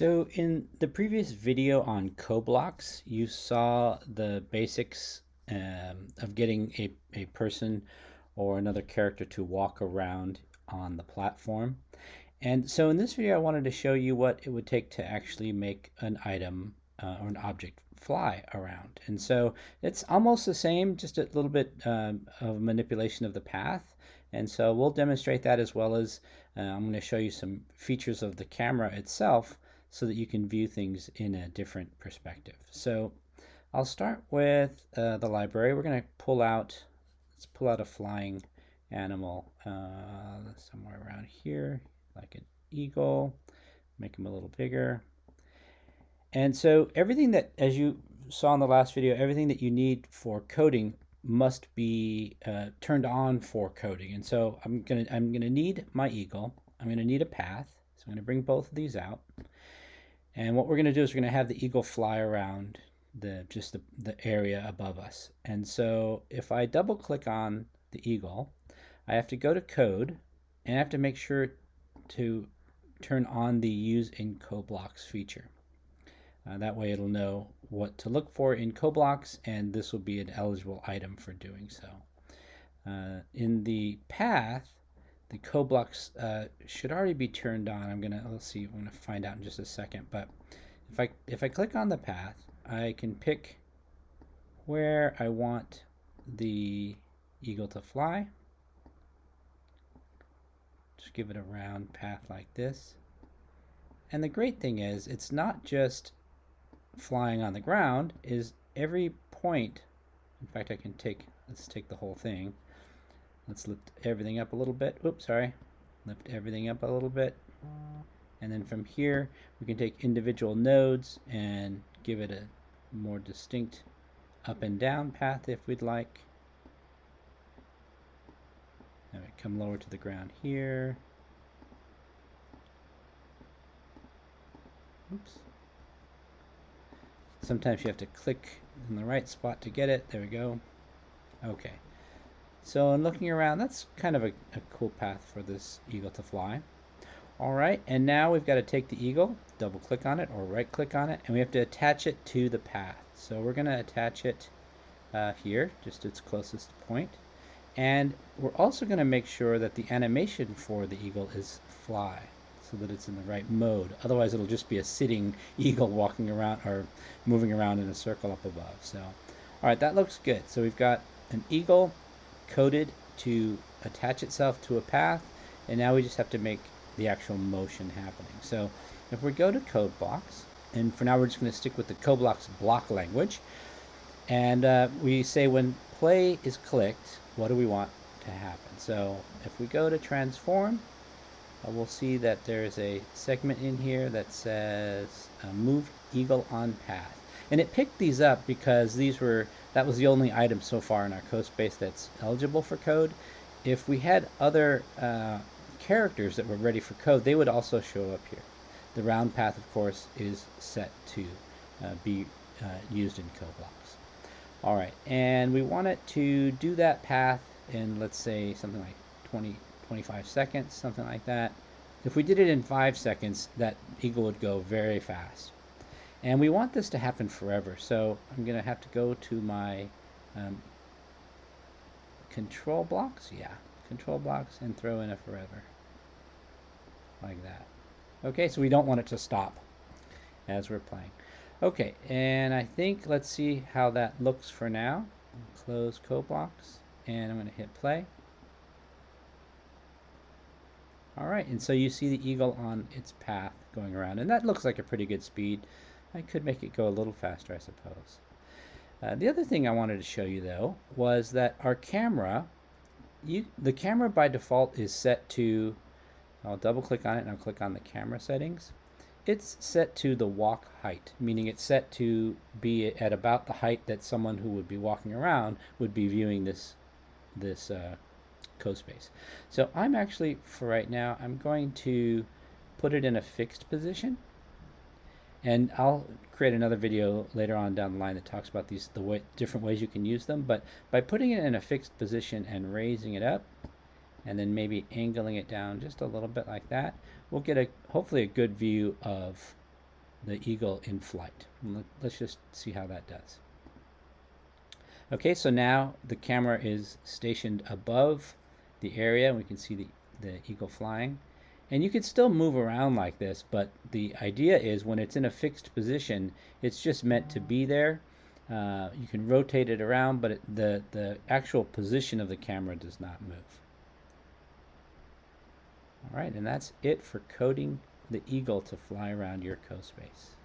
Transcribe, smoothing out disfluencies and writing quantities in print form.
So in the previous video on CoBlocks, you saw the basics of getting a person or another character to walk around on the platform. And so in this video, I wanted to show you what it would take to actually make an item or an object fly around. And so it's almost the same, just a little bit of manipulation of the path. And so we'll demonstrate that as well as I'm going to show you some features of the camera itself so that you can view things in a different perspective. So I'll start with the library. We're going to let's pull out a flying animal somewhere around here, like an eagle. Make him a little bigger. And so everything that, as you saw in the last video, everything that you need for coding must be turned on for coding. And so I'm gonna need my eagle. I'm gonna need a path. So I'm gonna bring both of these out. And what we're going to do is we're going to have the eagle fly around the area above us. And so if I double click on the eagle, I have to go to code and I have to make sure to turn on the use in CoBlocks feature. That way it'll know what to look for in CoBlocks, and this will be an eligible item for doing so. In the path, the CoBlocks should already be turned on. Let's see, I'm gonna find out in just a second. But if I click on the path, I can pick where I want the eagle to fly. Just give it a round path like this. And the great thing is, it's not just flying on the ground. Is every point, in fact, let's take the whole thing. Let's lift everything up a little bit. Oops, sorry. Lift everything up a little bit. And then from here, we can take individual nodes and give it a more distinct up and down path if we'd like. And we come lower to the ground here. Oops. Sometimes you have to click in the right spot to get it. There we go. Okay. So in looking around, that's kind of a cool path for this eagle to fly. All right, and now we've got to take the eagle, double click on it or right click on it, and we have to attach it to the path. So we're going to attach it here, just its closest point. And we're also going to make sure that the animation for the eagle is fly, so that it's in the right mode. Otherwise, it'll just be a sitting eagle walking around or moving around in a circle up above. So, all right, that looks good. So we've got an eagle coded to attach itself to a path, and now we just have to make the actual motion happening. So if we go to CodeBlocks, and for now we're just going to stick with the CodeBlocks block language, and we say when play is clicked, what do we want to happen? So if we go to transform, we'll see that there's a segment in here that says move eagle on path. And it picked these up because that was the only item so far in our CoSpace that's eligible for code. If we had other characters that were ready for code, they would also show up here. The round path, of course, is set to be used in CoBlocks. All right, and we want it to do that path in, let's say, something like 25 seconds, something like that. If we did it in 5 seconds, that eagle would go very fast. And we want this to happen forever, so I'm going to have to go to my control blocks. Yeah, control blocks, and throw in a forever. Like that. Okay, so we don't want it to stop as we're playing. Okay, and I think, let's see how that looks for now. Close CoBlocks, and I'm going to hit play. All right, and so you see the eagle on its path going around, and that looks like a pretty good speed. I could make it go a little faster, I suppose. The other thing I wanted to show you, though, was that our camera, the camera by default is set to, I'll double click on it and I'll click on the camera settings. It's set to the walk height, meaning it's set to be at about the height that someone who would be walking around would be viewing this CoSpace. So I'm actually, for right now, I'm going to put it in a fixed position. And I'll create another video later on down the line that talks about different ways you can use them. But by putting it in a fixed position and raising it up, and then maybe angling it down just a little bit like that, we'll get hopefully a good view of the eagle in flight. Let's just see how that does. Okay, so now the camera is stationed above the area, and we can see the eagle flying. And you can still move around like this, but the idea is when it's in a fixed position, it's just meant to be there. You can rotate it around, but the actual position of the camera does not move. All right, and that's it for coding the eagle to fly around your CoSpace.